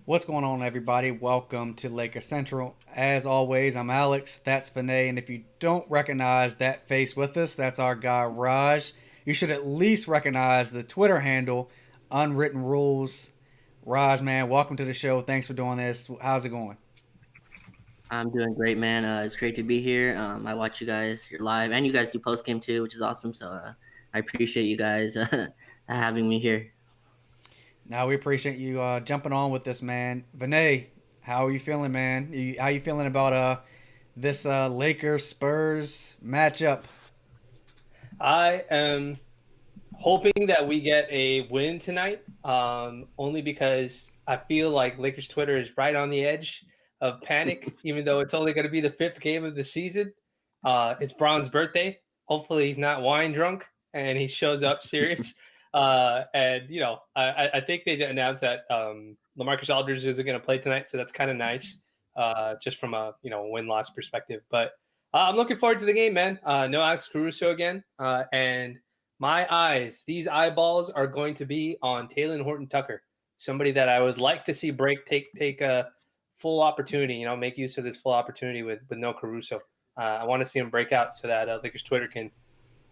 What's going on, everybody? Welcome to Laker Central. As always, I'm Alex, that's Vinay, and if you don't recognize that face with us, that's our guy Raj. You should at least recognize the Twitter handle, Unwritten Rules. Raj, man, welcome to the show. Thanks for doing this. How's it going? I'm doing great, man. It's great to be here. I watch you guys, you're live, and you guys do post game too, which is awesome. So I appreciate you guys having me here. Now we appreciate you jumping on with this, man. Vinay, how are you feeling, man? How you feeling about this Lakers Spurs matchup? I am hoping that we get a win tonight, only because I feel like Lakers Twitter is right on the edge of panic, even though it's only going to be the fifth game of the season. It's Braun's birthday. Hopefully, he's not wine drunk and he shows up serious. I think they announced that LaMarcus Aldridge isn't going to play tonight, so that's kind of nice, just from a win loss perspective. But I'm looking forward to the game, man. No Alex Caruso again, and my eyes, these eyeballs are going to be on Taylor Horton Tucker, somebody that I would like to see take a full opportunity, make use of this full opportunity with no Caruso. I want to see him break out so that Lakers Twitter can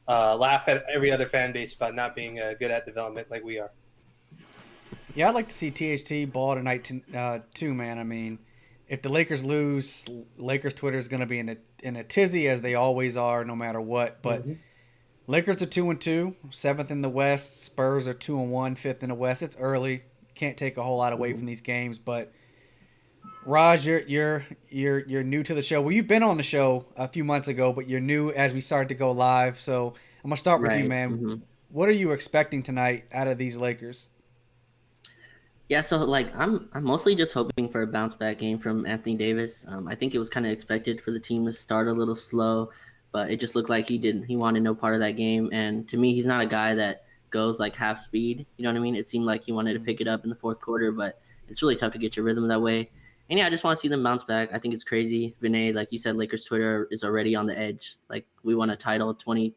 laugh at every other fan base about not being good at development like we are. Yeah, I'd like to see THT ball tonight too, man. I mean, if the Lakers lose, Lakers Twitter is going to be in a tizzy as they always are, no matter what. But Mm-hmm. Lakers are 2-2, seventh in the West. Spurs are 2-1, fifth in the West. It's early, can't take a whole lot away from these games. But Raj, you're new to the show. Well, you've been on the show a few months ago, but you're new as we started to go live. So I'm gonna start with you, Right. man. hmm What are you expecting tonight out of these Lakers? Yeah. So I'm mostly just hoping for a bounce back game from Anthony Davis. I think it was kind of expected for the team to start a little slow, but it just looked like he wanted no part of that game. And to me, he's not a guy that goes like half speed. You know what I mean? It seemed like he wanted to pick it up in the fourth quarter, but it's really tough to get your rhythm that way. And yeah, I just want to see them bounce back. I think it's crazy. Vinay, like you said, Lakers Twitter is already on the edge. Like we won a title 20,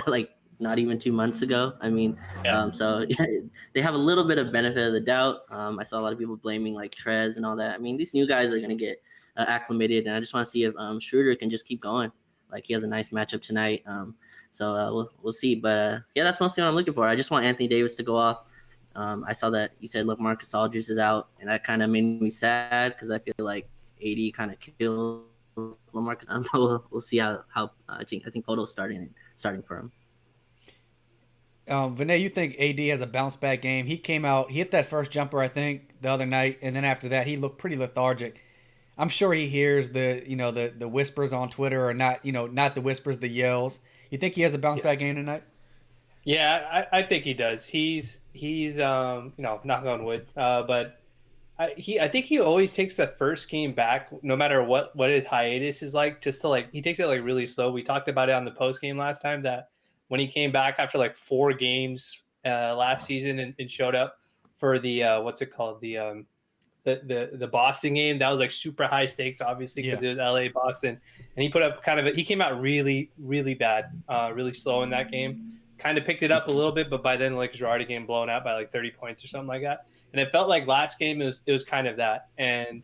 like not even 2 months ago. I mean, Yeah. so yeah, they have a little bit of benefit of the doubt. I saw a lot of people blaming like Trez and all that. I mean, these new guys are going to get acclimated, and I just want to see if Schroder can just keep going. Like he has a nice matchup tonight. We'll see. But yeah, that's mostly what I'm looking for. I just want Anthony Davis to go off. I saw that you said, look, Marcus Aldridge is out, and that kind of made me sad because I feel like AD kind of kills LaMarcus. We'll see how I think Poto's starting for him. Vinay, you think AD has a bounce back game? He came out, he hit that first jumper, I think, the other night, and then after that, he looked pretty lethargic. I'm sure he hears the whispers on Twitter, or not, not the whispers, the yells. You think he has a bounce back Yes. game tonight? Yeah, I think he does. He's knock on wood, but I think he always takes the first game back, no matter what his hiatus is like. Just to he takes it like really slow. We talked about it on the post game last time that when he came back after like 4 games last season and showed up for the what's it called the Boston game, that was like super high stakes, obviously because Yeah. it was LA Boston, and he put up he came out really bad, really slow in that game. Kind of picked it up a little bit, but by then the Lakers were already getting blown out by like 30 points or something like that. And it felt like last game it was kind of that. And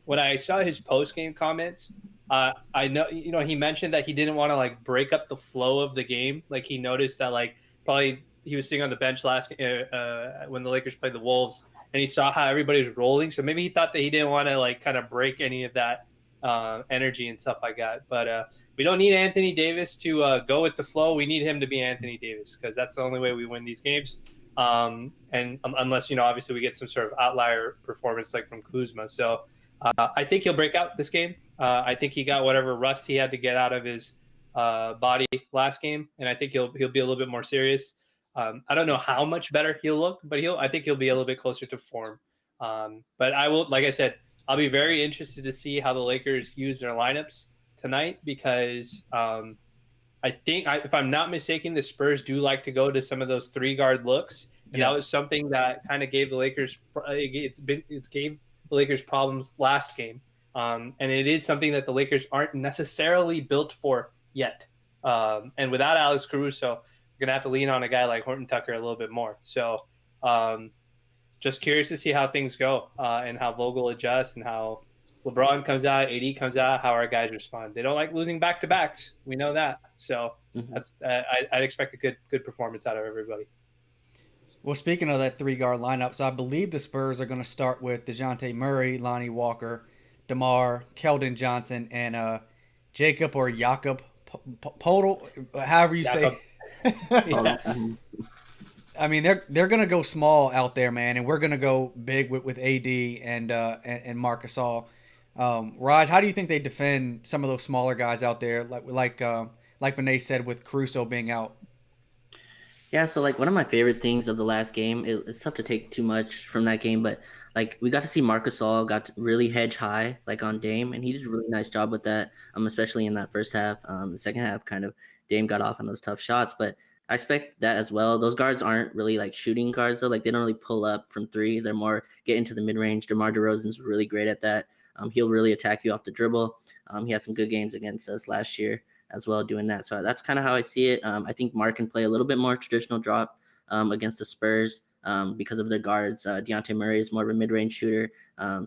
when I saw his post game comments, I know he mentioned that he didn't want to like break up the flow of the game. Like he noticed that like probably he was sitting on the bench last when the Lakers played the Wolves, and he saw how everybody was rolling. So maybe he thought that he didn't want to like kind of break any of that energy and stuff like that. But we don't need Anthony Davis to go with the flow. We need him to be Anthony Davis because that's the only way we win these games. And unless obviously we get some sort of outlier performance like from Kuzma. So I think he'll break out this game. I think he got whatever rust he had to get out of his body last game, and I think he'll be a little bit more serious. I don't know how much better he'll look, but I think he'll be a little bit closer to form. But I will, like I said, I'll be very interested to see how the Lakers use their lineups tonight because I think, if I'm not mistaken, the Spurs do like to go to some of those 3 guard looks, and that was Yes. something that kind of gave the Lakers it's gave the Lakers problems last game, and it is something that the Lakers aren't necessarily built for yet. And without Alex Caruso, we're gonna have to lean on a guy like Horton Tucker a little bit more. So just curious to see how things go and how Vogel adjusts and how LeBron comes out, AD comes out, how our guys respond. They don't like losing back to backs. We know that. So that's I'd expect a good performance out of everybody. Well, speaking of that three-guard lineup, so I believe the Spurs are going to start with DeJounte Murray, Lonnie Walker, DeMar, Keldon Johnson, and Jacob or Jakob Podol, however you say. Yeah. I mean, they're going to go small out there, man, and we're going to go big with AD and Marc Gasol. Raj, how do you think they defend some of those smaller guys out there, like Vinay said, with Caruso being out? Yeah, so like one of my favorite things of the last game, it's tough to take too much from that game, but like we got to see Marc Gasol got to really hedge high like on Dame, and he did a really nice job with that. Especially in that first half. The second half, kind of Dame got off on those tough shots, but I expect that as well. Those guards aren't really like shooting guards though; like they don't really pull up from three. They're more get into the mid range. DeMar DeRozan's really great at that. He'll really attack you off the dribble. He had some good games against us last year as well doing that. So that's kind of how I see it. I think Mark can play a little bit more traditional drop against the Spurs because of their guards. Deontay Murray is more of a mid-range shooter.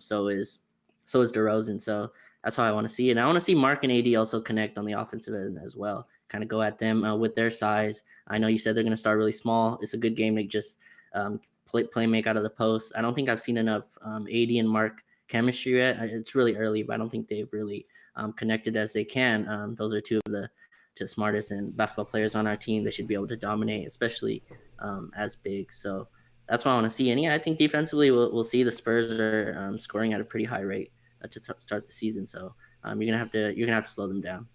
So is DeRozan. So that's how I want to see it. And I want to see Mark and AD also connect on the offensive end as well. Kind of go at them with their size. I know you said they're going to start really small. It's a good game to just play make out of the post. I don't think I've seen enough AD and Mark chemistry yet. It's really early, but I don't think they've really connected as they can. Those are two of the smartest and basketball players on our team. They should be able to dominate, especially as big. So that's what I want to see. And yeah, I think defensively we'll see the Spurs are scoring at a pretty high rate to start the season. So you're gonna have to slow them down.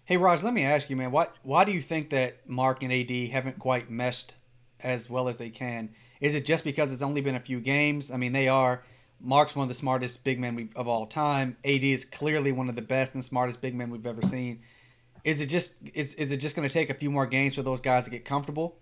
Hey Raj, let me ask you, man, why do you think that Mark and AD haven't quite meshed as well as they can? Is it just because it's only been a few games? I mean, they are. Mark's one of the smartest big men of all time. AD is clearly one of the best and smartest big men we've ever seen. Is it just going to take a few more games for those guys to get comfortable?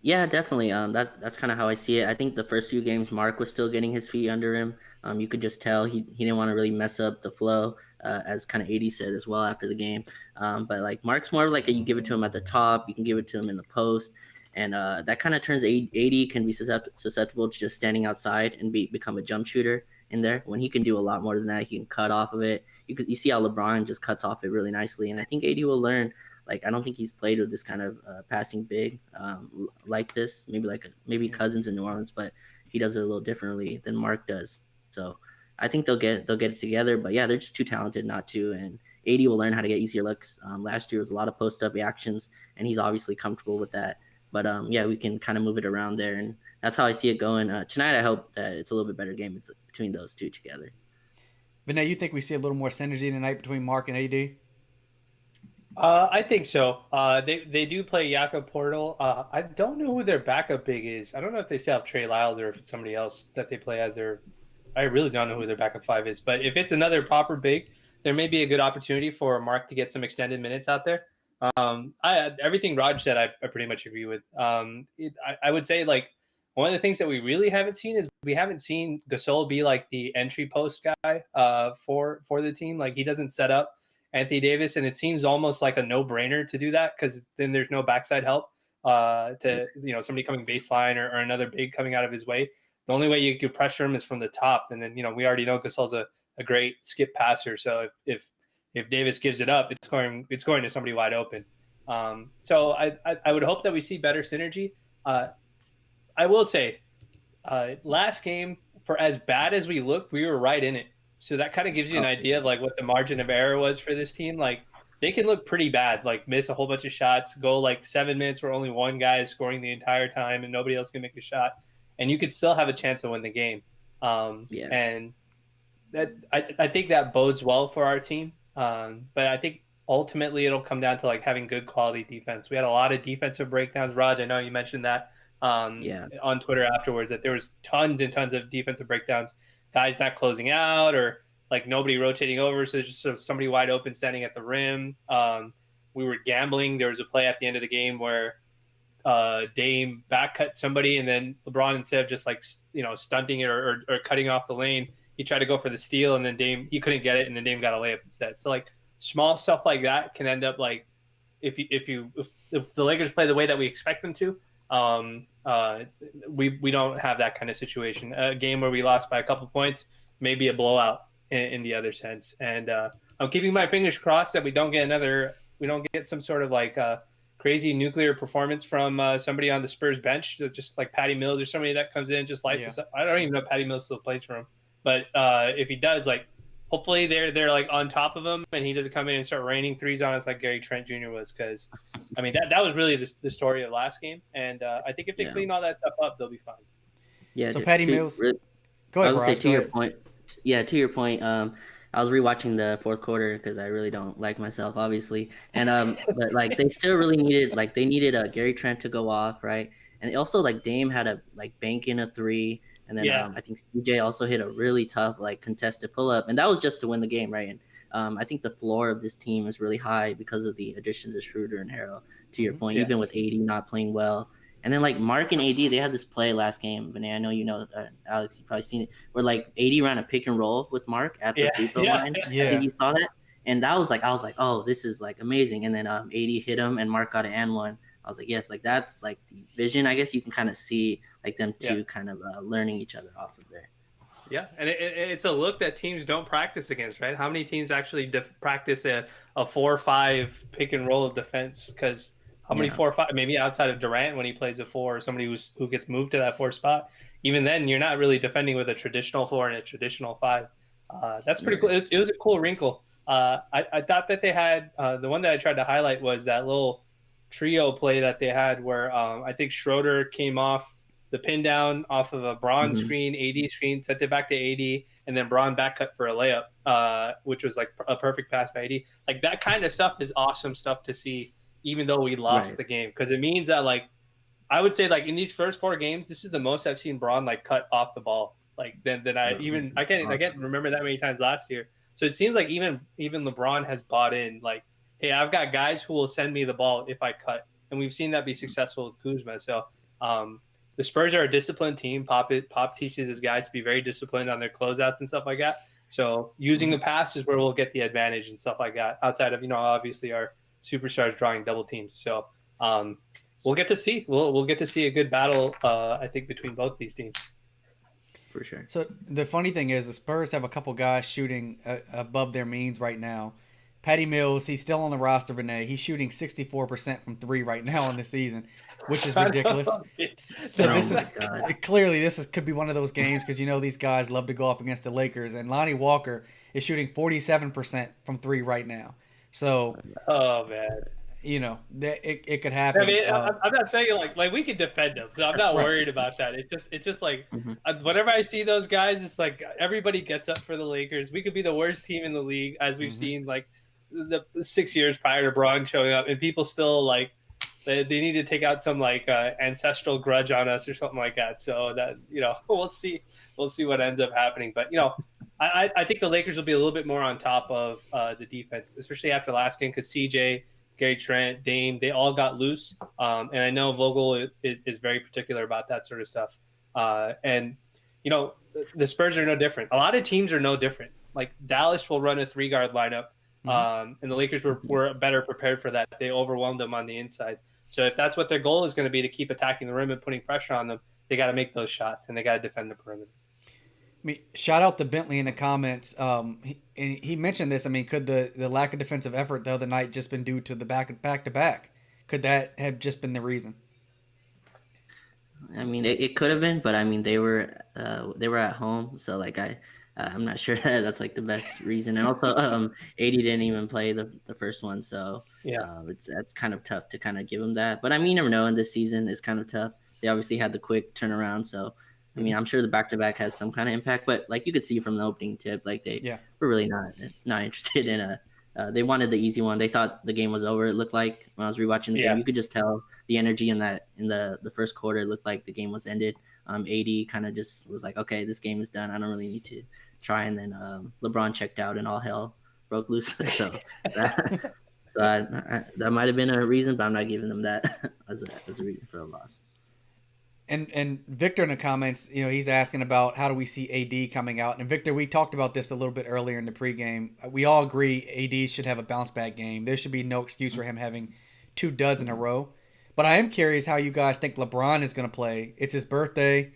Yeah, definitely. That's kind of how I see it. I think the first few games, Mark was still getting his feet under him. You could just tell he didn't want to really mess up the flow, as kind of AD said as well after the game. But like Mark's more of like you give it to him at the top, you can give it to him in the post, and that kind of turns AD can be susceptible to just standing outside and become a jump shooter in there. When he can do a lot more than that, he can cut off of it. You see how LeBron just cuts off it really nicely, and I think AD will learn. Like I don't think he's played with this kind of passing big like this. Maybe Cousins in New Orleans, but he does it a little differently than Mark does. So I think they'll get it together. But yeah, they're just too talented not to. And AD will learn how to get easier looks. Last year was a lot of post up reactions, and he's obviously comfortable with that. But yeah, we can kind of move it around there, and that's how I see it going tonight. I hope that it's a little bit better game between those two together. Vinay, you think we see a little more synergy tonight between Mark and AD? I think so. They do play Jakob Portal. I don't know who their backup big is. I don't know if they still have Trey Lyles or if it's somebody else that they play as their. I really don't know who their backup five is. But if it's another proper big, there may be a good opportunity for Mark to get some extended minutes out there. Everything Raj said, I pretty much agree with. I would say like one of the things that we really haven't seen is we haven't seen Gasol be like the entry post guy for the team. Like he doesn't set up Anthony Davis, and it seems almost like a no-brainer to do that because then there's no backside help to somebody coming baseline or another big coming out of his way. The only way you could pressure him is from the top, and then we already know Gasol's a great skip passer. So if Davis gives it up, it's going to somebody wide open. So I would hope that we see better synergy. I will say, last game, for as bad as we looked, we were right in it. So that kind of gives you an idea of like what the margin of error was for this team. Like they can look pretty bad, like miss a whole bunch of shots, go like 7 minutes where only one guy is scoring the entire time and nobody else can make a shot, and you could still have a chance to win the game. And that I think that bodes well for our team. But I think ultimately it'll come down to like having good quality defense. We had a lot of defensive breakdowns. Raj, I know you mentioned that on Twitter afterwards, that there was tons and tons of defensive breakdowns. Guys not closing out or like nobody rotating over. So there's just somebody wide open standing at the rim. We were gambling. There was a play at the end of the game where Dame back cut somebody, and then LeBron, instead of just like, stunting it or cutting off the lane, he tried to go for the steal, and then he couldn't get it. And then Dame got a layup instead. So like small stuff like that can end up like, if the Lakers play the way that we expect them to, Um, uh, we don't have that kind of situation. A game where we lost by a couple points, maybe a blowout in the other sense. And I'm keeping my fingers crossed that we don't get some sort of like crazy nuclear performance from somebody on the Spurs bench, just like Patty Mills or somebody that comes in and just lights us up. I don't even know if Patty Mills still plays for him, but if he does, like hopefully they're like on top of him and he doesn't come in and start raining threes on us like Gary Trent Jr. was, because I mean that was really the story of last game, and I think if they clean all that stuff up, they'll be fine. Yeah. So Patty Mills, go I ahead, was gonna say Raj. to your point. Yeah, to your point. I was rewatching the fourth quarter because I really don't like myself, obviously. And but like they still really needed Gary Trent to go off, right? And also like Dame had a like bank in a three, and then Yeah. I think CJ also hit a really tough like contested pull up, and that was just to win the game, right? And I think the floor of this team is really high because of the additions of Schroder and Harrell. To your point, Yeah. even with AD not playing well. And then like Mark and AD, they had this play last game. Vinay, I know you know, Alex, you probably seen it, where like AD ran a pick and roll with Mark at the free throw line. I think you saw that, and that was like I was like, oh, this is like amazing. And then AD hit him, and Mark got an and one. I was like, yes, like that's like the vision. I guess you can kind of see like them two kind of learning each other off of there. Yeah, and it's a look that teams don't practice against, right? How many teams actually practice a 4-5 pick and roll defense? Because how many 4-5? Maybe outside of Durant when he plays a 4, or somebody who gets moved to that 4 spot. Even then, you're not really defending with a traditional 4 and a traditional 5. That's pretty cool. It was a cool wrinkle. I thought that they had the one that I tried to highlight was that little trio play that they had where I think Schroder came off the pin down off of a Braun screen, AD screen, sent it back to AD, and then Braun back cut for a layup, which was like a perfect pass by AD. Like that kind of stuff is awesome stuff to see, even though we lost the game, because it means that like I would say like in these first 4 games, this is the most I've seen Braun like cut off the ball. Like than I can't remember that many times last year. So it seems like even LeBron has bought in. Like, hey, I've got guys who will send me the ball if I cut, and we've seen that be successful with Kuzma. So the Spurs are a disciplined team. Pop teaches his guys to be very disciplined on their closeouts and stuff like that. So using the pass is where we'll get the advantage and stuff like that. Outside of obviously our superstars drawing double teams. So we'll get to see. We'll get to see a good battle. I think between both these teams. For sure. So the funny thing is, the Spurs have a couple guys shooting above their means right now. Patty Mills, he's still on the roster, Vinay. He's shooting 64% from 3 right now in the season, which is ridiculous. So this could be one of those games because these guys love to go up against the Lakers, and Lonnie Walker is shooting 47% from 3 right now. So, oh man, it could happen. I mean, I'm not saying like we can defend them, so I'm not worried about that. It's just like whenever I see those guys, it's like everybody gets up for the Lakers. We could be the worst team in the league, as we've seen like the 6 years prior to Braun showing up, and people still like they need to take out some like ancestral grudge on us or something like that. So that we'll see what ends up happening. But I think the Lakers will be a little bit more on top of the defense, especially after last game, because CJ, Gary Trent, Dame, they all got loose. And I know Vogel is very particular about that sort of stuff. And the Spurs are no different. A lot of teams are no different. Like Dallas will run a 3-guard lineup. And the Lakers were better prepared for that. They overwhelmed them on the inside. So if that's what their goal is going to be, to keep attacking the rim and putting pressure on them, they got to make those shots, and they got to defend the perimeter. I mean, shout out to Bentley in the comments. He mentioned this. I mean, could the lack of defensive effort the other night just been due to the back-to-back? Could that have just been the reason? I mean, it could have been, but I mean, they were at home, so like I'm not sure that's like the best reason. And also, AD didn't even play the first one, so it's kind of tough to kind of give him that. But I mean, you never know. In this season, it's kind of tough. They obviously had the quick turnaround, so I mean, I'm sure the back-to-back has some kind of impact. But like you could see from the opening tip, like they were really not interested in they wanted the easy one. They thought the game was over. It looked like when I was rewatching the game, you could just tell the energy in the first quarter. It looked like the game was ended. AD kind of just was like, okay, this game is done. I don't really need to try. And then LeBron checked out and all hell broke loose. So that might have been a reason, but I'm not giving them that as a reason for a loss. And Victor in the comments, he's asking about how do we see AD coming out. And Victor, we talked about this a little bit earlier in the pregame. We all agree AD should have a bounce back game. There should be no excuse for him having 2 duds in a row. But I am curious how you guys think LeBron is going to play. It's his birthday.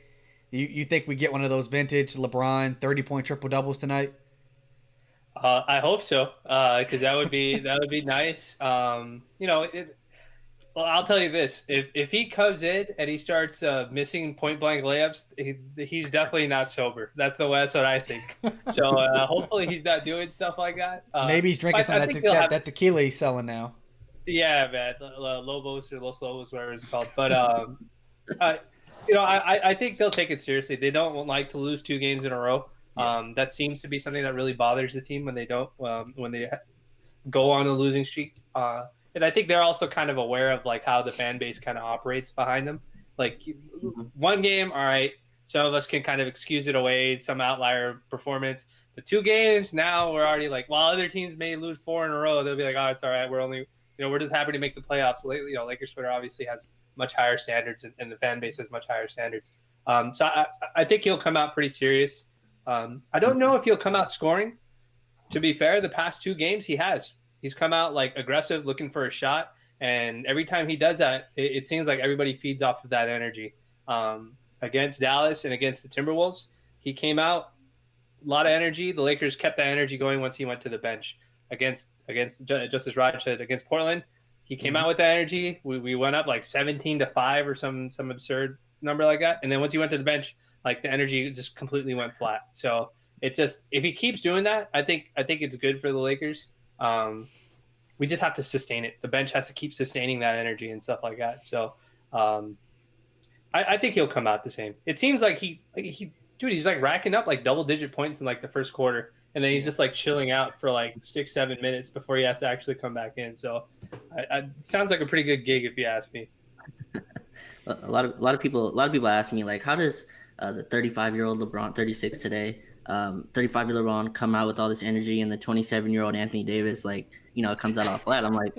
You think we get one of those vintage LeBron 30-point triple doubles tonight? I hope so, because that would be nice. Well, I'll tell you this: if he comes in and he starts missing point blank layups, he's definitely not sober. That's what I think. So hopefully he's not doing stuff like that. Maybe he's drinking some I of think he'll have. that tequila he's selling now. Yeah, man, Lobos or Los Lobos, whatever it's called. But I, I think they'll take it seriously. They don't like to lose 2 games in a row. That seems to be something that really bothers the team when they don't when they go on a losing streak. And I think they're also kind of aware of like how the fan base kind of operates behind them. Like 1 game, all right, some of us can kind of excuse it away, some outlier performance. But 2 games now, we're already like, while other teams may lose 4 in a row, they'll be like, oh, it's all right. We're only, we're just happy to make the playoffs. Lately, Lakers Twitter obviously has much higher standards, and the fan base has much higher standards. So I think he'll come out pretty serious. I don't know if he'll come out scoring. To be fair, the past 2 games he has. He's come out like aggressive, looking for a shot, and every time he does that, it seems like everybody feeds off of that energy. Against Dallas and against the Timberwolves, he came out a lot of energy. The Lakers kept that energy going once he went to the bench. Against just as Raj said, against Portland, he came out with that energy. We went up like 17-5 or some absurd number like that, and then once he went to the bench, like the energy just completely went flat. So it's just, if he keeps doing that, I think it's good for the Lakers. We just have to sustain it. The bench has to keep sustaining that energy and stuff like that. So I think he'll come out the same. It seems like he's like racking up like double-digit points in like the first quarter, and then he's just like chilling out for like 6-7 minutes before he has to actually come back in. So it sounds like a pretty good gig if you ask me. A lot of people ask me like, how does the 35-year-old LeBron, 36 today, 35-year-old LeBron come out with all this energy, and the 27-year-old Anthony Davis comes out all flat. I'm like,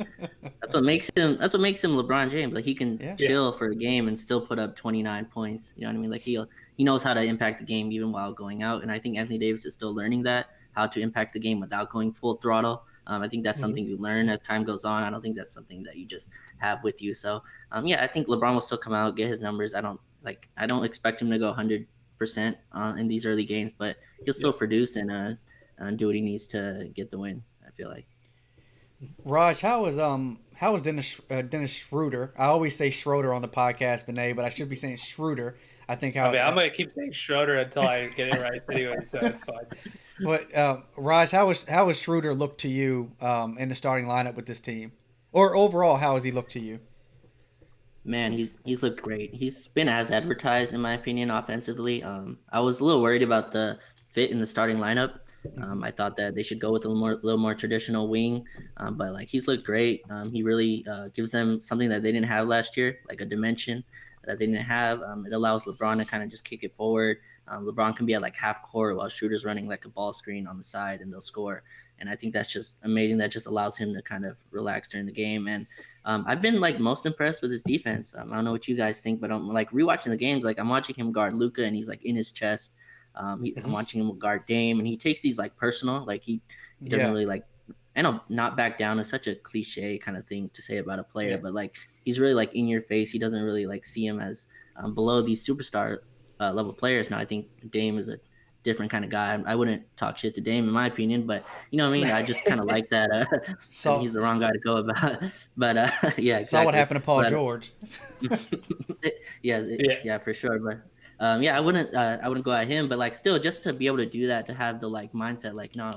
that's what makes him LeBron James. Like he can chill for a game and still put up 29 points. You know what I mean? Like he knows how to impact the game even while going out. And I think Anthony Davis is still learning how to impact the game without going full throttle. I think that's something you learn as time goes on. I don't think that's something that you just have with you. So I think LeBron will still come out, get his numbers. I don't expect him to go 100% in these early games, but he'll still produce and do what he needs to get the win, I feel like. Raj, how is Dennis Schroder? I always say Schroder on the podcast, Vinay, but I should be saying Schroder. I think I'm gonna keep saying Schroder until I get it right anyway, so it's fine. But Raj, how has Schroder looked to you in the starting lineup with this team, or overall, how has he looked to you? Man, he's looked great. He's been as advertised, in my opinion, offensively. I was a little worried about the fit in the starting lineup. I thought that they should go with a little more traditional wing, but like he's looked great. He really gives them something that they didn't have last year, like a dimension that they didn't have. It allows LeBron to kind of just kick it forward. LeBron can be at like half court while Schroder's running like a ball screen on the side, and they'll score. And I think that's just amazing. That just allows him to kind of relax during the game. And I've been like most impressed with his defense. I don't know what you guys think, but I'm like rewatching the games. Like I'm watching him guard Luka, and he's like in his chest. I'm watching him guard Dame, and he takes these like personal. Like he doesn't really like. I know not back down is such a cliche kind of thing to say about a player, but like he's really like in your face. He doesn't really like see him as below these superstar level players. Now I think Dame is a different kind of guy. I wouldn't talk shit to Dame in my opinion, but you know what I mean? I just kind of like that. He's the wrong guy to go about. But yeah, exactly. Saw what happened to Paul George. Yeah, for sure. But I wouldn't go at him, but like still just to be able to do that, to have the like mindset, like, no,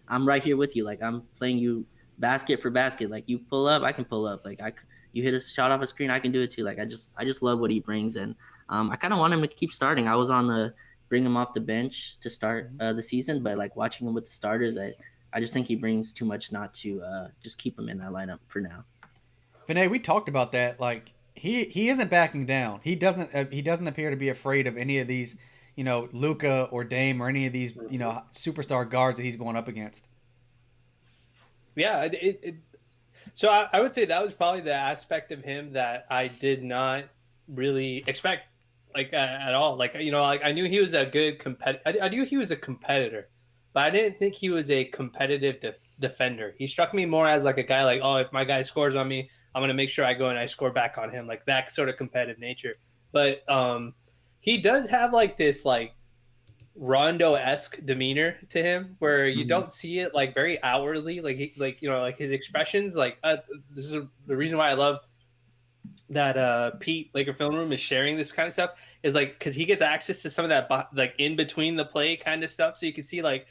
I'm right here with you. Like I'm playing you basket for basket. Like you pull up, I can pull up. Like you hit a shot off a screen, I can do it too. Like I just love what he brings. And I kind of want him to keep starting. I was on bring him off the bench to start the season, but like watching him with the starters, I just think he brings too much not to just keep him in that lineup for now. Vinay, we talked about that. Like he isn't backing down. He doesn't appear to be afraid of any of these, Luka or Dame or any of these, superstar guards that he's going up against. Yeah, so I would say that was probably the aspect of him that I did not really expect, like at all. Like like I knew he was a good I knew he was a competitor, but I didn't think he was a competitive defender. He struck me more as like a guy like, oh, if my guy scores on me, I'm gonna make sure I go and I score back on him, like that sort of competitive nature. But he does have like this like Rondo-esque demeanor to him, where you Mhm. don't see it like very outwardly, like like his expressions. Like this is the reason why I love that Pete Laker film room is sharing this kind of stuff is like because he gets access to some of that like in between the play kind of stuff, so you can see like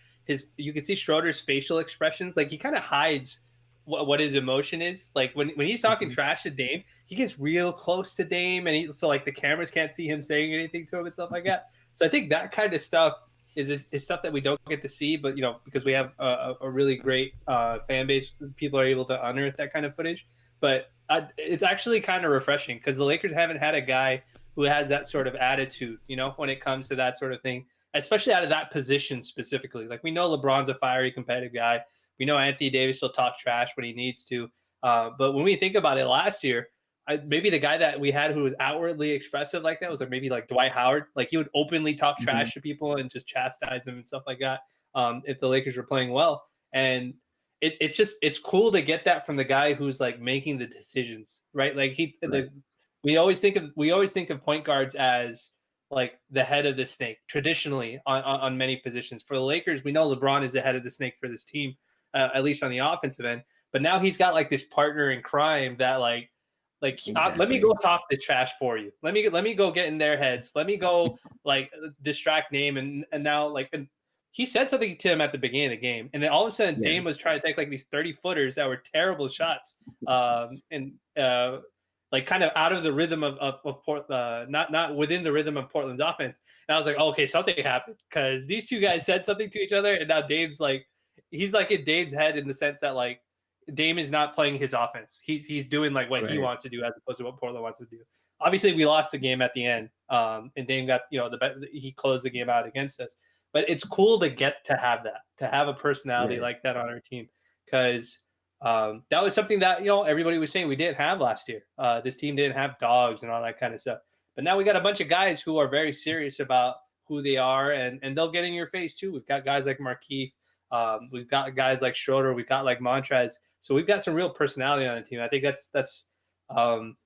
you can see Schroeder's facial expressions. Like he kind of hides what his emotion is. Like when he's talking Mhm. trash to Dame, he gets real close to Dame, and so like the cameras can't see him saying anything to him and stuff like that. So I think that kind of stuff is stuff that we don't get to see, but because we have a really great fan base, people are able to unearth that kind of footage. But it's actually kind of refreshing because the Lakers haven't had a guy who has that sort of attitude, when it comes to that sort of thing, especially out of that position specifically. Like we know LeBron's a fiery, competitive guy. We know Anthony Davis will talk trash when he needs to. But when we think about it last year, maybe the guy that we had who was outwardly expressive like that was like maybe like Dwight Howard. Like he would openly talk Mhm. trash to people and just chastise them and stuff like that if the Lakers were playing well. And it's cool to get that from the guy who's like making the decisions, right? Like Right. we always think of point guards as like the head of the snake traditionally on many positions. For the Lakers, we know LeBron is the head of the snake for this team, at least on the offensive end. But now he's got like this partner in crime that let me Exactly. go talk the trash for you. Let me go get in their heads. Let me go like distract Name and now and he said something to him at the beginning of the game, and then all of a sudden Yeah. Dame was trying to take like these 30-footers that were terrible shots, and like kind of out of the rhythm of Port, not within the rhythm of Portland's offense. And I was like, oh, okay, something happened because these two guys said something to each other, and now Dame's like, he's like in Dame's head in the sense that like Dame is not playing his offense. He's doing like what he Right. wants to do as opposed to what Portland wants to do. Obviously, we lost the game at the end, and Dame got he closed the game out against us. But it's cool to get to have that, to have a personality Right. like that on our team, because that was something that everybody was saying we didn't have last year. This team didn't have dogs and all that kind of stuff. But now we got a bunch of guys who are very serious about who they are, and they'll get in your face too. We've got guys like Markeith. We've got guys like Schroder. We've got like Montrez. So we've got some real personality on the team. I think um,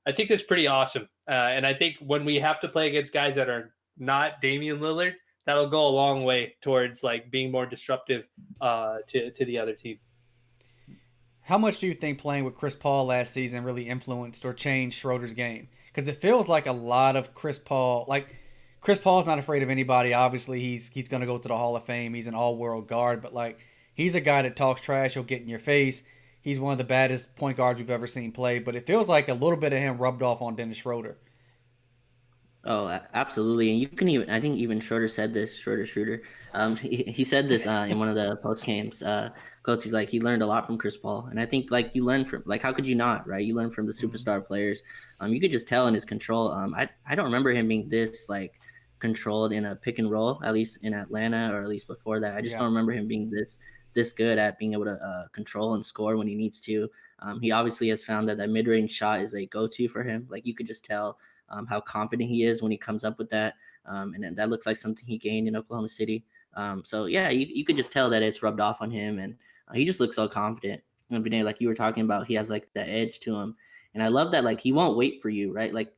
I think that's pretty awesome. And I think when we have to play against guys that are not Damian Lillard, that'll go a long way towards like being more disruptive to the other team. How much do you think playing with Chris Paul last season really influenced or changed Schroeder's game? Because it feels like a lot of Chris Paul, like Chris Paul's not afraid of anybody. Obviously, he's going to go to the Hall of Fame. He's an all-world guard, but like he's a guy that talks trash. He'll get in your face. He's one of the baddest point guards we've ever seen play. But it feels like a little bit of him rubbed off on Dennis Schroeder. Oh, absolutely. And you can even, I think even Schroeder said this, Schroeder. He said this in one of the post games. Quotes, he's like, he learned a lot from Chris Paul. And I think like you learn from, like, how could you not, right? You learn from the Mm-hmm. superstar players. You could just tell in his control. I don't remember him being this like controlled in a pick and roll, at least in Atlanta, or at least before that. I just Yeah. don't remember him being this good at being able to control and score when he needs to. He obviously has found that mid range shot is a go to for him. Like you could just tell how confident he is when he comes up with that. And that looks like something he gained in Oklahoma City. So yeah, you could just tell that it's rubbed off on him, and he just looks so confident. And Vinay, like you were talking about, he has like that edge to him, and I love that. Like he won't wait for you, right? Like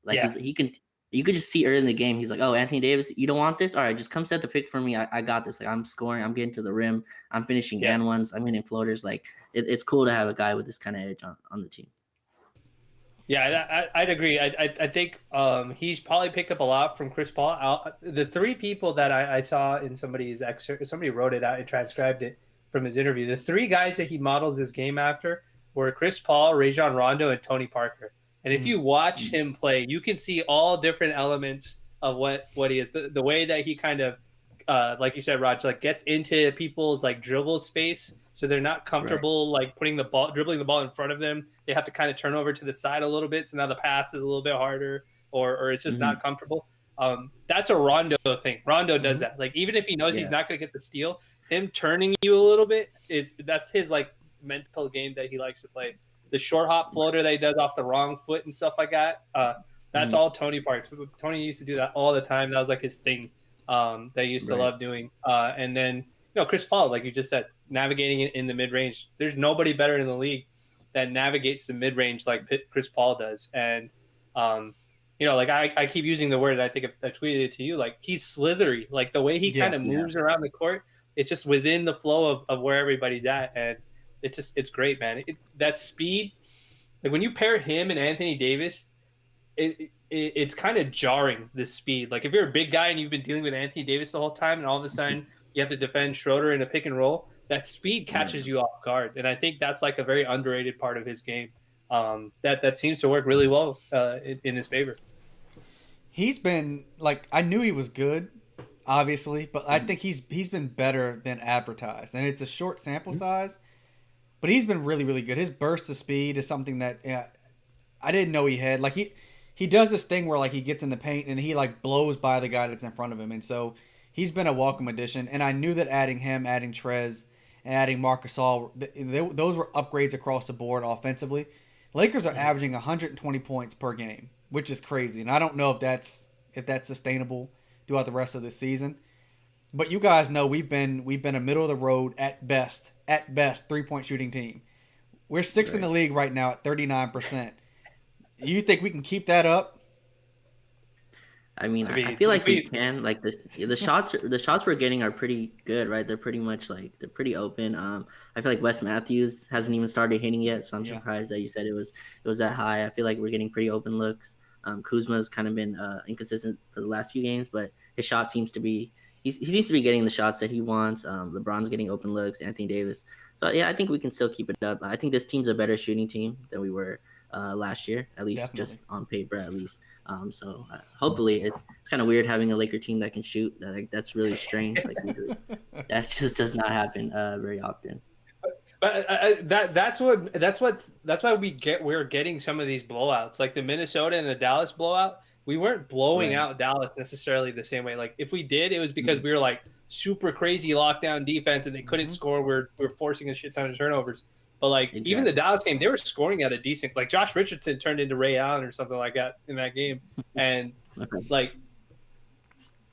Yeah, he can. You could just see early in the game, he's like, "Oh, Anthony Davis, you don't want this? All right, just come set the pick for me. I got this. Like I'm scoring, I'm getting to the rim, I'm finishing yeah. and ones, I'm hitting floaters. Like it's cool to have a guy with this kind of edge on the team." Yeah, I'd agree. I think he's probably picked up a lot from Chris Paul. The three people that I saw in somebody's excerpt, somebody wrote it out and transcribed it from his interview. The three guys that he models his game after were Chris Paul, Rajon Rondo, and Tony Parker. And if Mm. you watch him play, you can see all different elements of what he is. The way that he kind of like you said, Raj, like gets into people's like dribble space, so they're not Right. comfortable like dribbling the ball in front of them. They have to kind of turn over to the side a little bit, so now the pass is a little bit harder, or it's just Mm-hmm. not comfortable. That's a Rondo thing. Rondo does Mm-hmm. that. Like even if he knows he's Yeah. not going to get the steal, him turning you a little bit that's his like mental game that he likes to play. The short hop Right. floater that he does off the wrong foot and stuff like that. That's Mm-hmm. all Tony Parks. Tony used to do that all the time. That was like his thing that he used to Right. love doing. And then Chris Paul, like you just said, navigating it in the mid range. There's nobody better in the league that navigates the mid range like Chris Paul does. And like I keep using the word. I think I tweeted it to you. Like he's slithery. Like the way he kind of moves around the court, it's just within the flow of where everybody's at, and it's great, man. That speed, like when you pair him and Anthony Davis, it's kind of jarring, the speed. Like if you're a big guy and you've been dealing with Anthony Davis the whole time, and all of a sudden you have to defend Schroder in a pick and roll, that speed catches you off guard. And I think that's like a very underrated part of his game that seems to work really well in his favor. He's been like, I knew he was good, obviously, but I think he's been better than advertised, and it's a short sample size, but he's been really, really good. His burst of speed is something that I didn't know he had. Like he does this thing where like he gets in the paint and he like blows by the guy that's in front of him, and so he's been a welcome addition. And I knew that adding him, adding Trez, and adding Marc Gasol, those were upgrades across the board offensively. Lakers are averaging 120 points per game, which is crazy, and I don't know if that's sustainable throughout the rest of the season. But you guys know we've been a middle of the road at best 3-point shooting team. We're sixth in the league right now at 39%. You think we can keep that up? I mean, I feel like we can. Like the shots we're getting are pretty good, right? They're pretty much like they're pretty open. I feel like Wes Matthews hasn't even started hitting yet, so I'm surprised that you said it was that high. I feel like we're getting pretty open looks. Kuzma's kind of been inconsistent for the last few games, but his shot seems to be he seems to be getting the shots that he wants. LeBron's getting open looks. Anthony Davis. So yeah, I think we can still keep it up. I think this team's a better shooting team than we were last year, at least just on paper, at least. So hopefully it's kind of weird having a Laker team that can shoot. That's really strange. Like that just does not happen very often. But that's why we're getting some of these blowouts, like the Minnesota and the Dallas blowout. We weren't blowing out Dallas necessarily the same way. Like if we did, it was because we were like super crazy lockdown defense and they couldn't score. We're forcing a shit ton of turnovers. But like even the Dallas game, they were scoring at a decent. Like Josh Richardson turned into Ray Allen or something like that in that game, and like,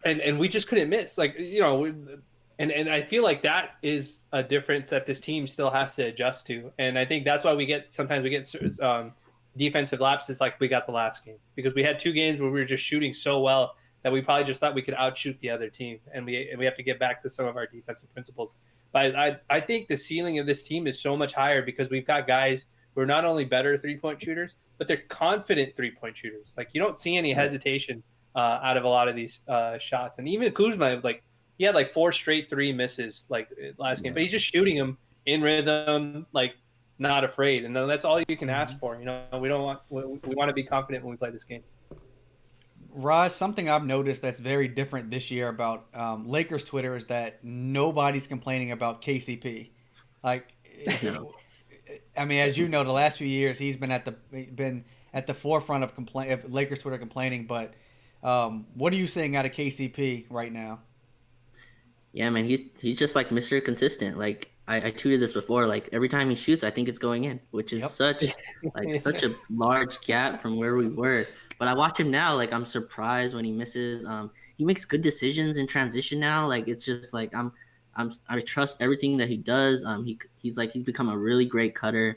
and we just couldn't miss. Like and I feel like that is a difference that this team still has to adjust to. And I think that's why sometimes we get defensive lapses like we got the last game, because we had 2 games where we were just shooting so well that we probably just thought we could outshoot the other team, and we have to get back to some of our defensive principles. But I think the ceiling of this team is so much higher because we've got guys who are not only better 3-point shooters, but they're confident 3-point shooters. Like you don't see any hesitation out of a lot of these shots. And even Kuzma, like he had like 4 straight 3 misses like last game, but he's just shooting them in rhythm, like not afraid. And that's all you can ask for. We want to be confident when we play this game. Raj, something I've noticed that's very different this year about Lakers Twitter is that nobody's complaining about KCP. Like, I mean, as you know, the last few years he's been at the forefront of Lakers Twitter complaining. But what are you saying out of KCP right now? Yeah, man, he's just like Mr. Consistent. Like I tweeted this before. Like every time he shoots, I think it's going in, which is such a large gap from where we were. But I watch him now. Like I'm surprised when he misses. He makes good decisions in transition now. Like it's just like I trust everything that he does. He's become a really great cutter.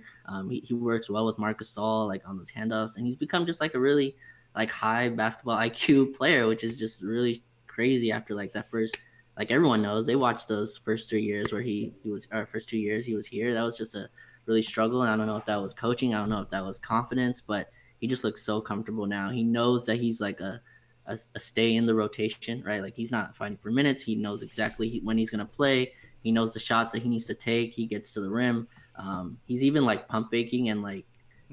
He works well with Marc Gasol like on those handoffs, and he's become just like a really like high basketball IQ player, which is just really crazy after like that first. Like everyone knows, they watched those first 3 years where he was, our first 2 years he was here. That was just a really struggle, and I don't know if that was coaching. I don't know if that was confidence, but he just looks so comfortable now. He knows that he's like a stay in the rotation, right? Like he's not fighting for minutes. He knows exactly when he's gonna play. He knows the shots that he needs to take. He gets to the rim. He's even like pump faking and like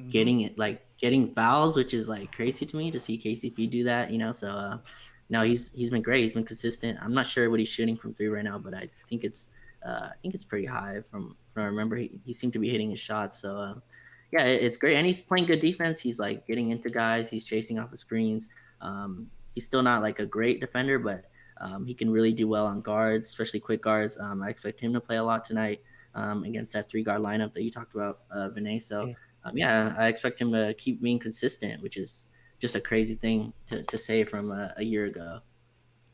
getting fouls, which is like crazy to me to see KCP do that. So. No, he's been great. He's been consistent. I'm not sure what he's shooting from 3 right now, but I think it's pretty high from I remember. He seemed to be hitting his shots. So yeah, it's great, and he's playing good defense. He's like getting into guys. He's chasing off the screens. He's still not like a great defender, but he can really do well on guards, especially quick guards. I expect him to play a lot tonight against that 3-guard lineup that you talked about, Vinay. So yeah, I expect him to keep being consistent, which is just a crazy thing to say from a year ago.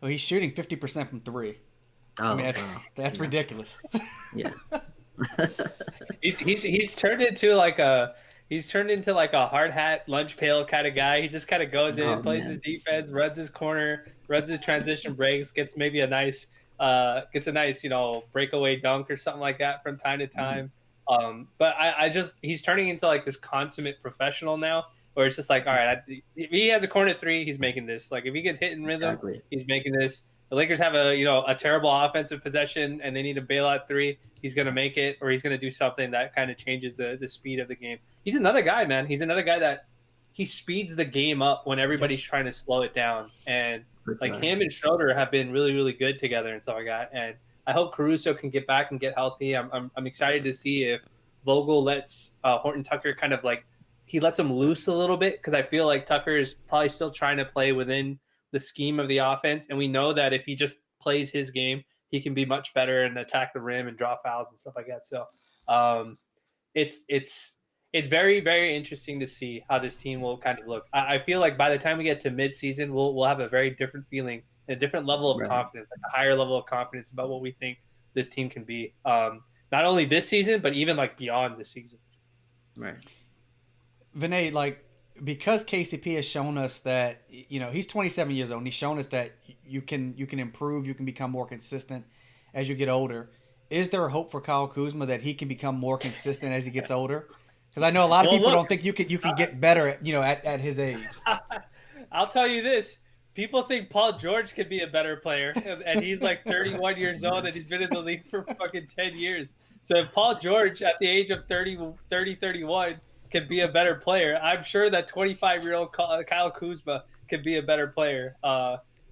Well, he's shooting 50% from 3. I mean, that's ridiculous. Yeah. He's turned into like a hard hat lunch pail kind of guy. He just kind of goes in, Oh plays his man. defense, runs his corner, runs his transition breaks, gets maybe gets a nice breakaway dunk or something like that from time to Mhm. time. But I just he's turning into like this consummate professional now, where it's just like, all right, if he has a corner three, he's making this. Like if he gets hit in rhythm, Exactly. he's making this. The Lakers have a terrible offensive possession and they need a bailout three. He's going to make it, or he's going to do something that kind of changes the speed of the game. He's another guy, man. He's another guy that he speeds the game up when Yep. everybody's trying to slow it down. And For like sure. him and Schroder have been really, really good together and stuff like that. And I hope Caruso can get back and get healthy. I'm excited to see if Vogel lets Horton Tucker kind of like he lets him loose a little bit, because I feel like Tucker is probably still trying to play within the scheme of the offense, and we know that if he just plays his game, he can be much better and attack the rim and draw fouls and stuff like that. So um, it's very, very interesting to see how this team will kind of look. I feel like by the time we get to midseason, we'll have a very different feeling, a different level of Right. confidence, like a higher level of confidence about what we think this team can be. Not only this season, but even like beyond this season. Right. Vinay, like because KCP has shown us that he's 27 years old, and he's shown us that you can improve, you can become more consistent as you get older. Is there a hope for Kyle Kuzma that he can become more consistent as he gets older? Because I know a lot of Well, people look, don't think you can get better at his age. I'll tell you this. People think Paul George could be a better player, and he's like 31 years old, and he's been in the league for fucking 10 years. So if Paul George, at the age of 31, can be a better player, I'm sure that 25-year-old Kyle Kuzma can be a better player.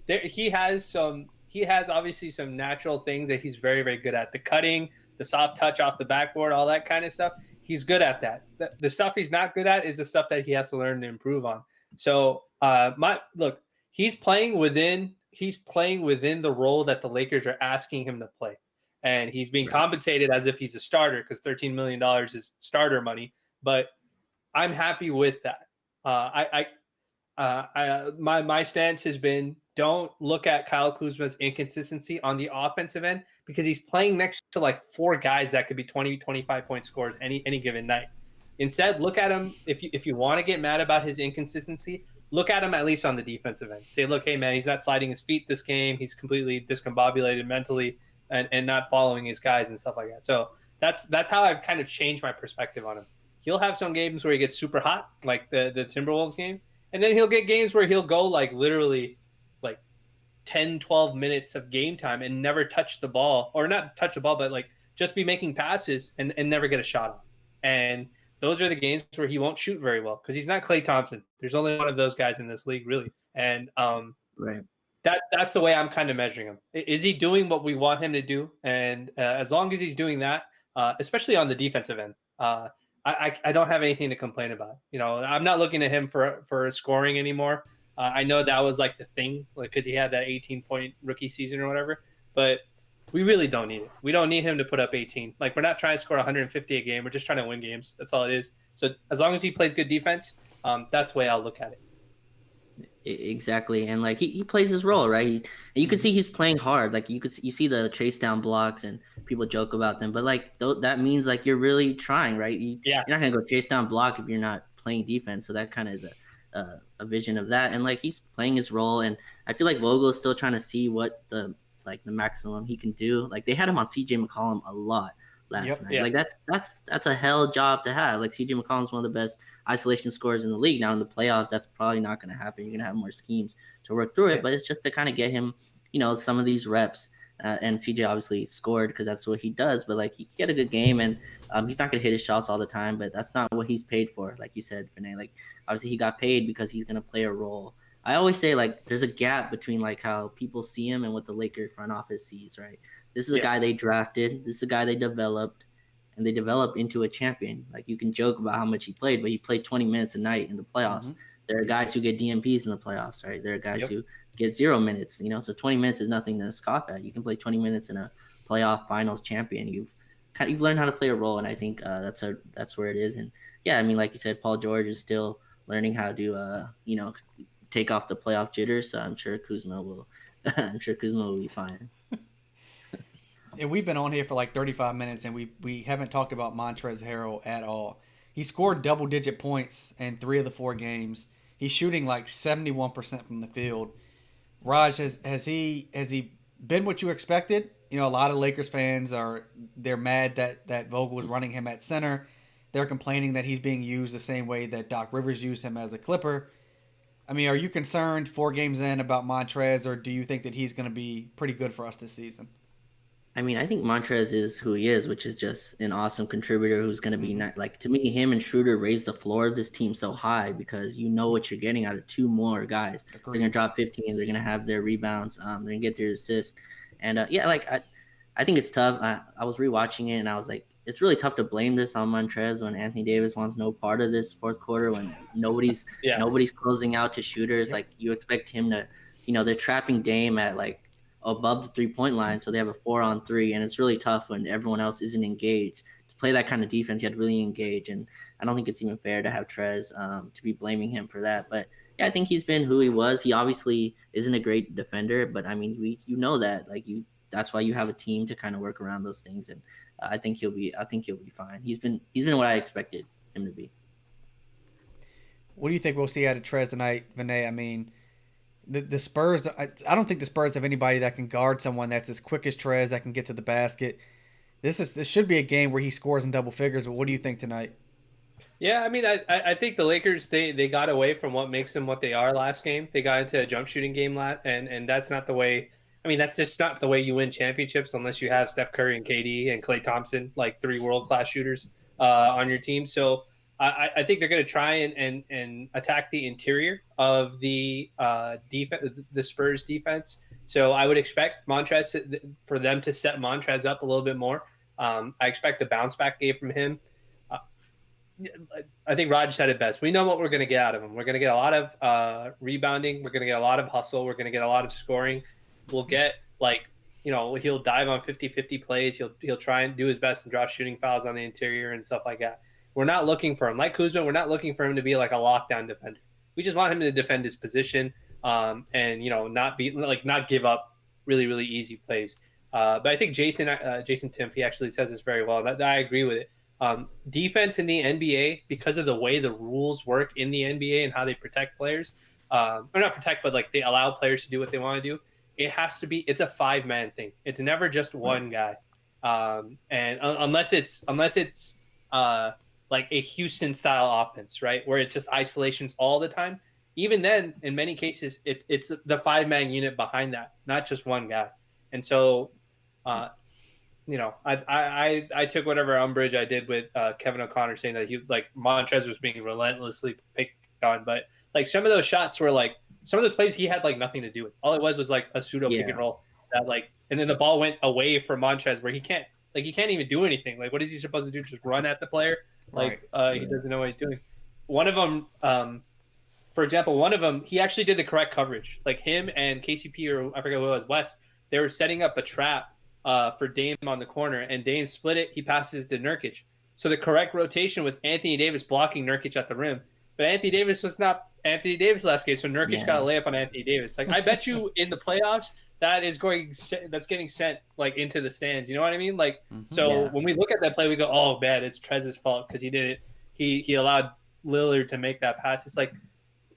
He has obviously some natural things that he's very, very good at. The cutting, the soft touch off the backboard, all that kind of stuff. He's good at that. The stuff he's not good at is the stuff that he has to learn to improve on. So my look, he's playing within the role that the Lakers are asking him to play, and he's being Right. compensated as if he's a starter, because $13 million is starter money. But I'm happy with that. My stance has been, don't look at Kyle Kuzma's inconsistency on the offensive end, because he's playing next to like four guys that could be 20, 25 point scorers any given night. Instead, look at him. If you want to get mad about his inconsistency, look at him at least on the defensive end. Say, look, hey man, he's not sliding his feet this game. He's completely discombobulated mentally and not following his guys and stuff like that. So that's how I've kind of changed my perspective on him. He'll have some games where he gets super hot, like the Timberwolves game, and then he'll get games where he'll go like literally like 10, 12 minutes of game time and never touch the ball, or not touch the ball, but like just be making passes and never get a shot on. And those are the games where he won't shoot very well, because he's not Klay Thompson. There's only one of those guys in this league, really. And Right. that's the way I'm kind of measuring him. Is he doing what we want him to do? And as long as he's doing that, especially on the defensive end, I don't have anything to complain about. I'm not looking at him for scoring anymore. I know that was like the thing, like because he had that 18-point rookie season or whatever, but we really don't need it. We don't need him to put up 18. Like, we're not trying to score 150 a game. We're just trying to win games. That's all it is. So as long as he plays good defense, that's the way I'll look at it. Exactly, and like he plays his role, right? You can see he's playing hard. Like you see the chase down blocks, and people joke about them, but like that means like you're really trying, right? Yeah. You're not gonna go chase down block if you're not playing defense. So that kind of is a vision of that, and like he's playing his role, and I feel like Vogel is still trying to see what the maximum he can do. Like they had him on CJ McCollum a lot last Yep. night. Yeah. Like that's a hell job to have. Like CJ McCollum's one of the best isolation scorers in the league. Now in the playoffs, that's probably not going to happen. You're going to have more schemes to work through it, but it's just to kind of get him, some of these reps. And CJ obviously scored because that's what he does. But like he had a good game, and he's not going to hit his shots all the time. But that's not what he's paid for, like you said, Vinay. Like obviously he got paid because he's going to play a role. I always say like there's a gap between like how people see him and what the Laker front office sees, right? This is a guy they drafted. This is a guy they developed, and they developed into a champion. Like you can joke about how much he played, but he played 20 minutes a night in the playoffs. Mm-hmm. There are guys who get DMPs in the playoffs, right? There are guys Yep. who get 0 minutes, so 20 minutes is nothing to scoff at. You can play 20 minutes in a playoff finals champion. You've learned how to play a role, and I think that's where it is. And yeah, I mean, like you said, Paul George is still learning how to take off the playoff jitters. So I'm sure Kuzma will be fine. and we've been on here for like 35 minutes, and we haven't talked about Montrezl Harrell at all. He scored double digit points in 3 of the 4 games. He's shooting like 71% from the field. Raj, has he been what you expected? You know, a lot of Lakers fans they're mad that Vogel was running him at center. They're complaining that he's being used the same way that Doc Rivers used him as a Clipper. I mean, are you concerned 4 games in about Montrez, or do you think that he's going to be pretty good for us this season? I mean, I think Montrez is who he is, which is just an awesome contributor who's going to be not, like, to me, him and Schroder raise the floor of this team so high because you know what you're getting out of 2 more guys. They're going to drop 15. They're going to have their rebounds. They're going to get their assists. And yeah, like I think it's tough. I was rewatching it and I was like, it's really tough to blame this on Montrez when Anthony Davis wants no part of this fourth quarter when nobody's closing out to shooters. Like you expect him to, they're trapping Dame at like above the 3-point line, so they have a 4-on-3, and it's really tough when everyone else isn't engaged. To play that kind of defense, you have to really engage, and I don't think it's even fair to have Trez to be blaming him for that. But yeah, I think he's been who he was. He obviously isn't a great defender, but I mean, that that's why you have a team to kind of work around those things, and I think he'll be fine. He's been what I expected him to be. What do you think we'll see out of Trez tonight, Vinay? I mean, the Spurs, I don't think the Spurs have anybody that can guard someone that's as quick as Trez, that can get to the basket. This should be a game where he scores in double figures, but what do you think tonight? Yeah, I mean, I think the Lakers, they got away from what makes them what they are last game. They got into a jump shooting game and that's not the way. I mean, that's just not the way you win championships unless you have Steph Curry and KD and Klay Thompson, like 3 world-class shooters on your team. So I think they're going to try and attack the interior of the defense, the Spurs defense. So I would expect for them to set Montrez up a little bit more. I expect a bounce back game from him. I think Raj said it best. We know what we're going to get out of him. We're going to get a lot of rebounding. We're going to get a lot of hustle. We're going to get a lot of scoring. We'll get he'll dive on 50-50 plays. He'll try and do his best and draw shooting fouls on the interior and stuff like that. We're not looking for him like Kuzma. We're not looking for him to be like a lockdown defender. We just want him to defend his position and not give up really, really easy plays. But I think Jason Timpf, he actually says this very well. That I agree with it. Defense in the NBA, because of the way the rules work in the NBA and how they protect players, or not protect, but like they allow players to do what they want to do. It's a 5-man thing. It's never just one guy. And unless it's like a Houston style offense, right? Where it's just isolations all the time. Even then, in many cases, it's the 5-man unit behind that, not just one guy. And so, I took whatever umbrage I did with Kevin O'Connor saying that Montrez was being relentlessly picked on, but like some of those shots were like some of those plays he had like nothing to do with. All it was like a pseudo pick and roll that and then the ball went away from Montrez where he can't even do anything. Like what is he supposed to do? Just run at the player? He doesn't know what he's doing. One of them, for example, he actually did the correct coverage. Like him and KCP or I forget who it was, West, they were setting up a trap for Dame on the corner, and Dame split it. He passes to Nurkic. So the correct rotation was Anthony Davis blocking Nurkic at the rim. But Anthony Davis was not Anthony Davis last game, so Nurkic got a layup on Anthony Davis. Like I bet you in the playoffs that's getting sent like into the stands. You know what I mean? Like when we look at that play, we go, "Oh, bad, it's Trez's fault because he did it. He allowed Lillard to make that pass." It's like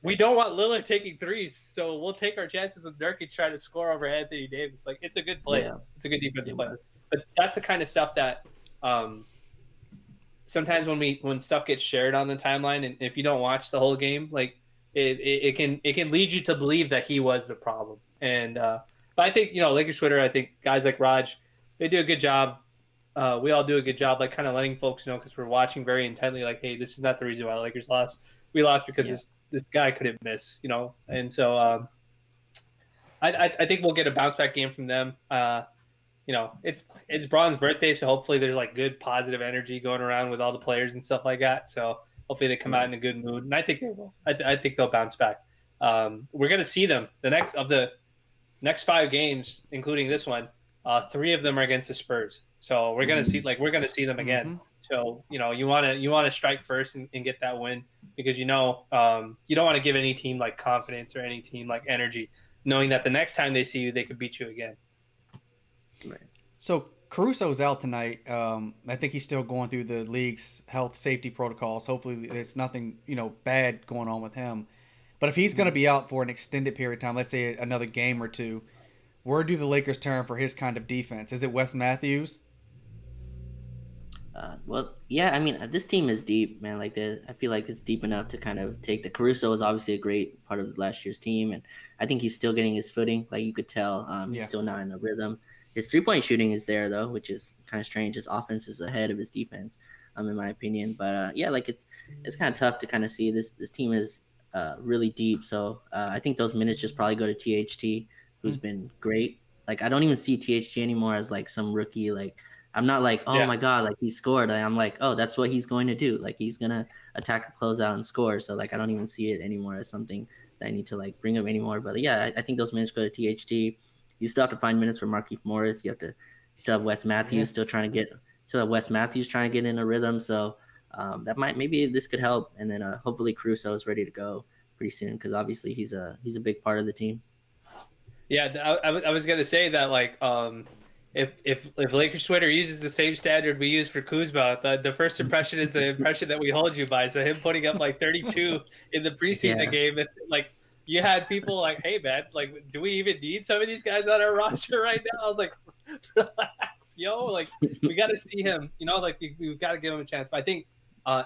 we don't want Lillard taking threes, so we'll take our chances with Nurkic trying to score over Anthony Davis. Like it's a good play. Yeah. It's a good defensive play. But that's the kind of stuff that sometimes when stuff gets shared on the timeline, and if you don't watch the whole game, like it can lead you to believe that he was the problem. And but I think Lakers Twitter, I think guys like Raj, they do a good job. We all do a good job, like kind of letting folks know because we're watching very intently. Like, hey, this is not the reason why the Lakers lost. We lost because this guy couldn't miss, And so I think we'll get a bounce back game from them. It's Braun's birthday, so hopefully there's like good positive energy going around with all the players and stuff like that. So hopefully they come out in a good mood, and I think they will. I think they'll bounce back. We're gonna see them the next 5 games, including this one. 3 of them are against the Spurs, so we're gonna see them again. Mm-hmm. So you want to strike first and get that win because you don't want to give any team like confidence or any team like energy, knowing that the next time they see you, they could beat you again. Right. So Caruso's out tonight. I think he's still going through the league's health safety protocols. Hopefully, there's nothing bad going on with him. But if he's going to be out for an extended period of time, let's say another game or two, where do the Lakers turn for his kind of defense? Is it Wes Matthews? Well, yeah, I mean, this team is deep, man. Like, I feel like it's deep enough to kind of take the Caruso is obviously a great part of last year's team, and I think he's still getting his footing. Like you could tell, he's Yeah. still not in a rhythm. His 3-point shooting is there though, which is kind of strange. His offense is ahead of his defense, in my opinion. But yeah, like it's kind of tough to kind of see this team is really deep. So I think those minutes just probably go to THT, who's been great. Like I don't even see THT anymore as like some rookie like. I'm not like, oh Yeah. my God, like he scored. I'm like, oh, that's what he's going to do. Like he's going to attack a closeout and score. So like, I don't even see it anymore as something that I need to like bring up anymore. But yeah, I think those minutes go to THT. You still have to find minutes for Markieff Morris. You still have Wes Matthews still have Wes Matthews trying to get in a rhythm. So maybe this could help. And then hopefully Caruso is ready to go pretty soon. Cause obviously he's a big part of the team. Yeah. I was going to say that like, if Lakers Twitter uses the same standard we use for Kuzma, the first impression is the impression that we hold you by. So him putting up like 32 in the preseason game, like you had people like, "Hey man, like, do we even need some of these guys on our roster right now?" I was like, "Relax, yo, like we got to see him. Like we've got to give him a chance." But I think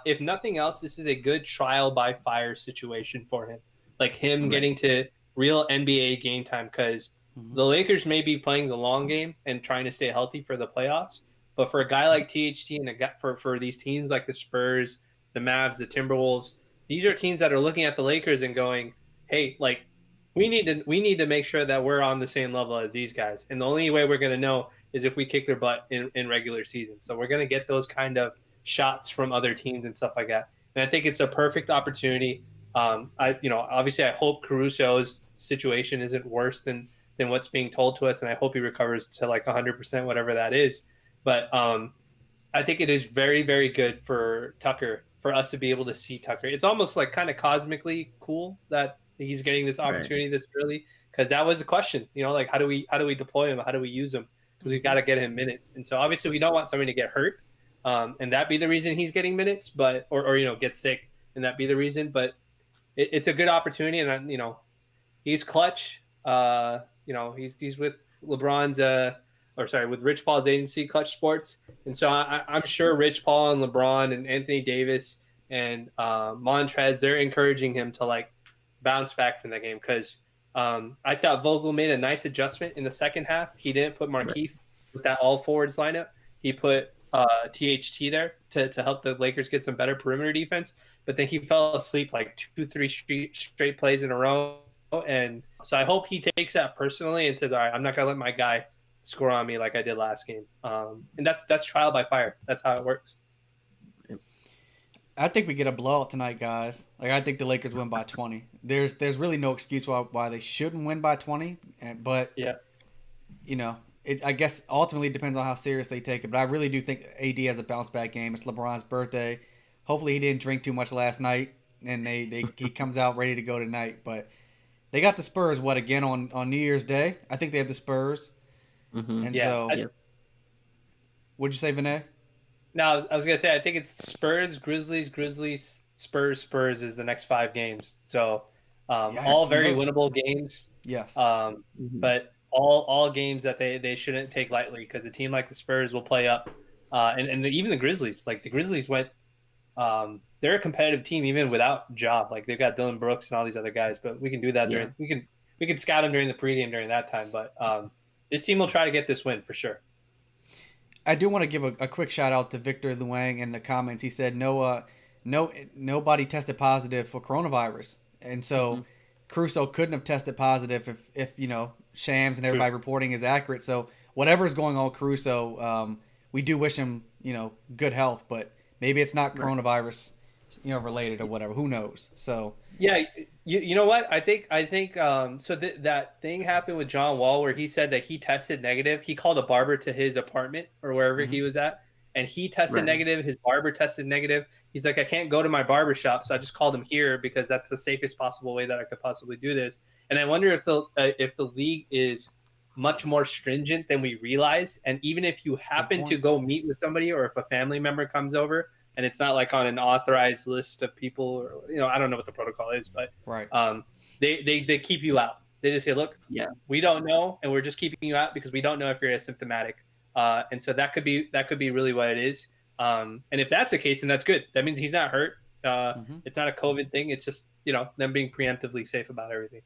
if nothing else, this is a good trial by fire situation for him, like him getting to real NBA game time because. The Lakers may be playing the long game and trying to stay healthy for the playoffs, but for a guy like THT and for these teams like the Spurs, the Mavs, the Timberwolves, these are teams that are looking at the Lakers and going, "Hey, like we need to make sure that we're on the same level as these guys." And the only way we're going to know is if we kick their butt in regular season. So we're going to get those kind of shots from other teams and stuff like that. And I think it's a perfect opportunity. Obviously I hope Caruso's situation isn't worse than what's being told to us, and I hope he recovers to like 100%, whatever that is. But I think it is very, very good for Tucker, for us to be able to see Tucker. It's almost like kind of cosmically cool that he's getting this opportunity this early, because that was a question, like how do we deploy him? How do we use him? Because we've got to get him minutes. And so obviously we don't want somebody to get hurt, and that be the reason he's getting minutes, but or get sick, and that be the reason. But it's a good opportunity, and he's clutch. He's with LeBron's with Rich Paul's agency, Clutch Sports, and so I'm sure Rich Paul and LeBron and Anthony Davis and Montrez, they're encouraging him to like bounce back from that game because I thought Vogel made a nice adjustment in the second half. He didn't put Markieff with that all forwards lineup. He put THT there to help the Lakers get some better perimeter defense, but then he fell asleep like 2-3 straight plays in a row. And so I hope he takes that personally and says, all right, I'm not going to let my guy score on me like I did last game. And that's trial by fire. That's how it works. I think we get a blowout tonight, guys. Like I think the Lakers win by 20. There's really no excuse why they shouldn't win by 20. But, yeah, I guess ultimately it depends on how serious they take it. But I really do think AD has a bounce back game. It's LeBron's birthday. Hopefully he didn't drink too much last night and he comes out ready to go tonight. But they got the Spurs, again on New Year's Day? I think they have the Spurs. Mm-hmm. And what'd you say, Vinay? No, I was going to say, I think it's Spurs, Grizzlies, Spurs is the next 5 games. So all very winnable games. Yes. But all games that they shouldn't take lightly because a team like the Spurs will play up. Even the Grizzlies, like the Grizzlies went they're a competitive team even without Ja. Like they've got Dylan Brooks and all these other guys, but we can do that we can scout them during the pregame during that time. But this team will try to get this win for sure. I do want to give a quick shout out to Victor Luang in the comments. He said nobody tested positive for coronavirus, and so Caruso couldn't have tested positive if Shams and everybody reporting is accurate. So whatever's going on with Caruso, we do wish him good health, but maybe it's not coronavirus related or whatever. Who knows? So yeah, you know what? I think so that thing happened with John Wall where he said that he tested negative. He called a barber to his apartment or wherever he was at, and he tested negative. His barber tested negative. He's like, I can't go to my barber shop, so I just called him here because that's the safest possible way that I could possibly do this. And I wonder if the league is much more stringent than we realized. And even if you happen to go meet with somebody, or if a family member comes over, and it's not like on an authorized list of people, or I don't know what the protocol is, but Right. They keep you out. They just say, look, Yeah. we don't know, and we're just keeping you out because we don't know if you're asymptomatic. And so that could be really what it is. And if that's the case, then that's good. That means he's not hurt. It's not a COVID thing. It's just them being preemptively safe about everything.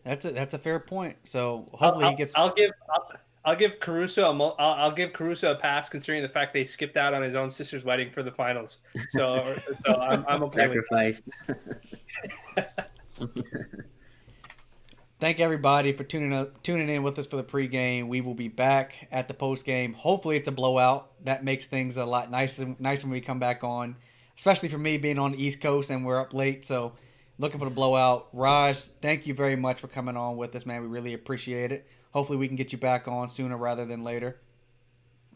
That's a fair point. So hopefully he gets. I'll give Caruso I'll give Caruso a pass, considering the fact they skipped out on his own sister's wedding for the finals. So I'm okay Sacrifice. with that. Thank everybody for tuning in with us for the pregame. We will be back at the postgame. Hopefully it's a blowout. That makes things a lot nicer when we come back on, especially for me being on the East Coast and we're up late. So looking for the blowout. Raj, thank you very much for coming on with us, man. We really appreciate it. Hopefully we can get you back on sooner rather than later.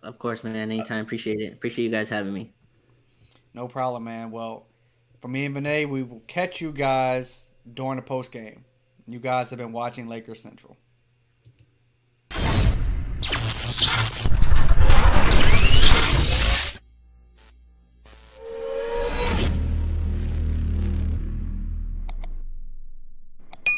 Of course, man. Anytime. Appreciate it. Appreciate you guys having me. No problem, man. Well, for me and Vinay, we will catch you guys during the postgame. You guys have been watching Lakers Central.